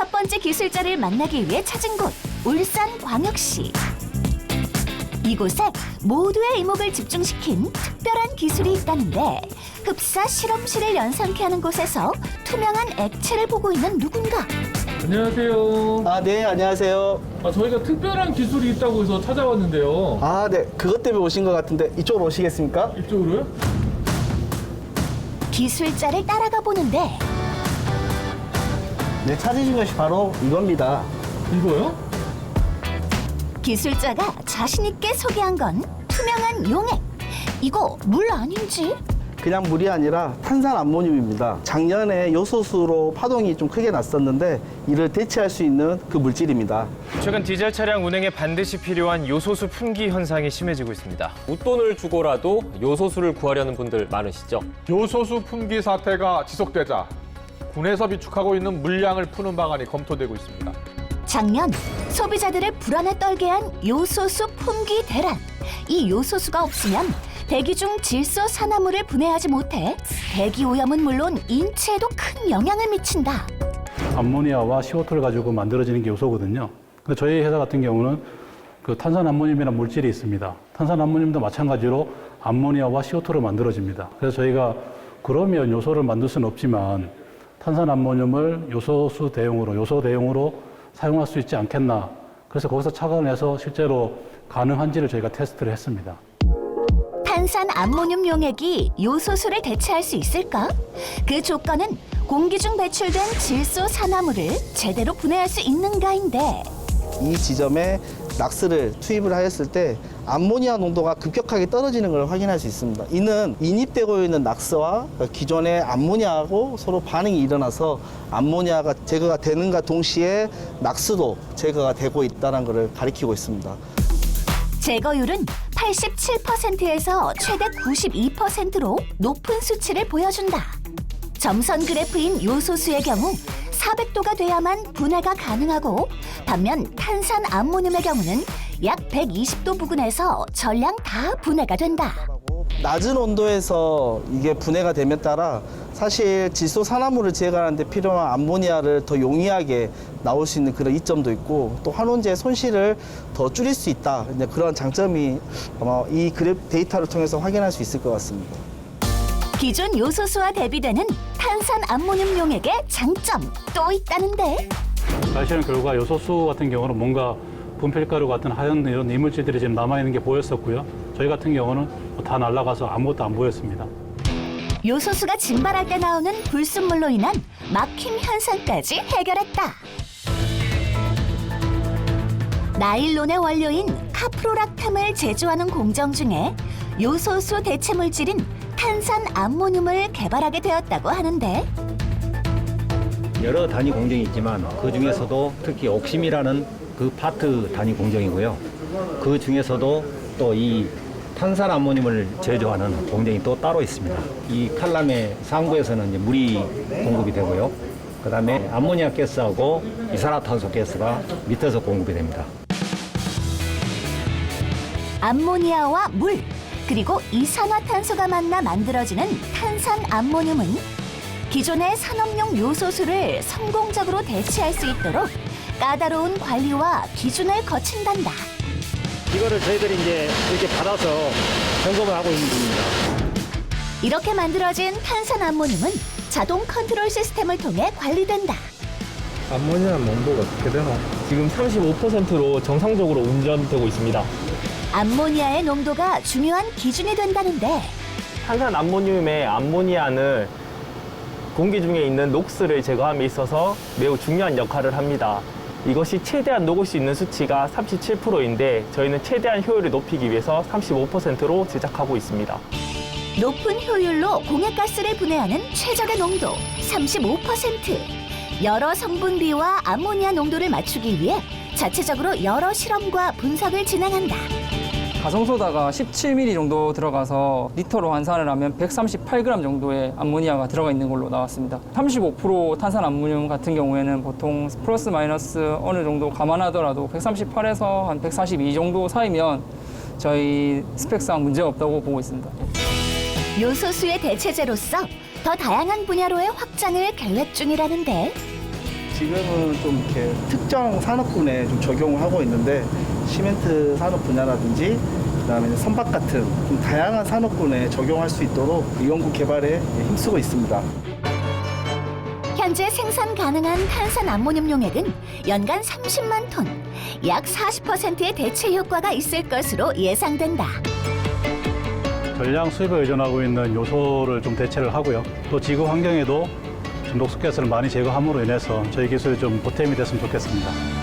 첫 번째 기술자를 만나기 위해 찾은 곳, 울산광역시. 이곳에 모두의 이목을 집중시킨 특별한 기술이 있다는데 흡사 실험실을 연상케 하는 곳에서 투명한 액체를 보고 있는 누군가. 안녕하세요. 네, 안녕하세요. 저희가 특별한 기술이 있다고 해서 찾아왔는데요. 네, 그것 때문에 오신 것 같은데 이쪽으로 오시겠습니까? 이쪽으로요? 기술자를 따라가 보는데 네, 찾으신 것이 바로 이겁니다. 이거요? 기술자가 자신 있게 소개한 건 투명한 용액. 이거 물 아닌지? 그냥 물이 아니라 탄산암모늄입니다. 작년에 요소수로 파동이 좀 크게 났었는데 이를 대체할 수 있는 그 물질입니다. 최근 디젤 차량 운행에 반드시 필요한 요소수 품귀 현상이 심해지고 있습니다. 웃돈을 주고라도 요소수를 구하려는 분들 많으시죠? 요소수 품귀 사태가 지속되자 군에서 비축하고 있는 물량을 푸는 방안이 검토되고 있습니다. 작년 소비자들을 불안에 떨게 한 요소수 품귀 대란. 이 요소수가 없으면 대기 중 질소산화물을 분해하지 못해 대기 오염은 물론 인체에도 큰 영향을 미친다. 암모니아와 CO2를 가지고 만들어지는 게 요소거든요. 근데 저희 회사 같은 경우는 그 탄산암모늄이라는 물질이 있습니다. 탄산암모늄도 마찬가지로 암모니아와 CO2로 만들어집니다. 그래서 저희가 그러면 요소를 만들 수는 없지만 탄산암모늄을 요소수 대용으로, 요소 대용으로 사용할 수 있지 않겠나. 그래서 거기서 착안해서 실제로 가능한지를 저희가 테스트를 했습니다. 탄산 암모늄 용액이 요소수를 대체할 수 있을까? 그 조건은 공기 중 배출된 질소 산화물을 제대로 분해할 수 있는가인데 이 지점에 락스를 투입을 하였을 때 암모니아 농도가 급격하게 떨어지는 걸 확인할 수 있습니다. 이는 인입되고 있는 락스와 기존의 암모니아하고 서로 반응이 일어나서 암모니아가 제거가 되는가 동시에 락스도 제거가 되고 있다는 것을 가리키고 있습니다. 제거율은 87%에서 최대 92%로 높은 수치를 보여준다. 점선 그래프인 요소수의 경우 400도가 돼야만 분해가 가능하고 반면 탄산 암모늄의 경우는 약 120도 부근에서 전량 다 분해가 된다. 낮은 온도에서 이게 분해가 되면 따라 사실 질소산화물을 제거하는 데 필요한 암모니아를 더 용이하게 나올 수 있는 그런 이점도 있고 또 환원제의 손실을 더 줄일 수 있다. 이제 그런 장점이 아마 이 그래프 데이터를 통해서 확인할 수 있을 것 같습니다. 기존 요소수와 대비되는 탄산 암모늄 용액의 장점 또 있다는데 사실은 결과 요소수 같은 경우는 뭔가 분필가루 같은 하얀 이런 이물질들이 지금 남아있는 게 보였었고요. 저희 같은 경우는 다 날아가서 아무것도 안 보였습니다. 요소수가 증발할 때 나오는 불순물로 인한 막힘 현상까지 해결했다. 나일론의 원료인 카프로락탐을 제조하는 공정 중에 요소수 대체 물질인 탄산 암모늄을 개발하게 되었다고 하는데 여러 단위 공정이 있지만 그 중에서도 특히 옥심이라는 그 파트 단위 공정이고요. 그 중에서도 또 이 탄산 암모늄을 제조하는 공정이 또 따로 있습니다. 이 칼럼의 상부에서는 이제 물이 공급이 되고요. 그다음에 암모니아 가스하고 이산화탄소 가스가 밑에서 공급이 됩니다. 암모니아와 물 그리고 이산화탄소가 만나 만들어지는 탄산 암모늄은 기존의 산업용 요소수를 성공적으로 대체할 수 있도록 까다로운 관리와 기준을 거친단다. 이거를 저희들이 이제 이렇게 받아서 점검을 하고 있는 중입니다. 이렇게 만들어진 탄산 암모늄은 자동 컨트롤 시스템을 통해 관리된다. 암모니아 농도가 어떻게 되나? 지금 35%로 정상적으로 운전되고 있습니다. 암모니아의 농도가 중요한 기준이 된다는데 탄산 암모늄의 암모니아는 공기 중에 있는 녹스를 제거함에 있어서 매우 중요한 역할을 합니다. 이것이 최대한 녹을 수 있는 수치가 37%인데 저희는 최대한 효율을 높이기 위해서 35%로 제작하고 있습니다. 높은 효율로 공해가스를 분해하는 최적의 농도 35%. 여러 성분비와 암모니아 농도를 맞추기 위해 자체적으로 여러 실험과 분석을 진행한다. 가성소다가 17ml 정도 들어가서 리터로 환산을 하면 138g 정도의 암모니아가 들어가 있는 걸로 나왔습니다. 35% 탄산 암모늄 같은 경우에는 보통 플러스 마이너스 어느 정도 감안하더라도 138에서 한 142 정도 사이면 저희 스펙상 문제가 없다고 보고 있습니다. 요소수의 대체제로서 더 다양한 분야로의 확장을 계획 중이라는데 지금은 좀 이렇게 특정 산업군에 좀 적용을 하고 있는데 시멘트 산업 분야라든지 그다음에 선박 같은 좀 다양한 산업군에 적용할 수 있도록 연구 개발에 힘쓰고 있습니다. 현재 생산 가능한 탄산 암모늄 용액은 연간 30만 톤, 약 40%의 대체 효과가 있을 것으로 예상된다. 전량 수입에 의존하고 있는 요소를 좀 대체를 하고요. 또 지구 환경에도 좀 녹색가스를 많이 제거함으로 인해서 저희 기술이 좀 보탬이 됐으면 좋겠습니다.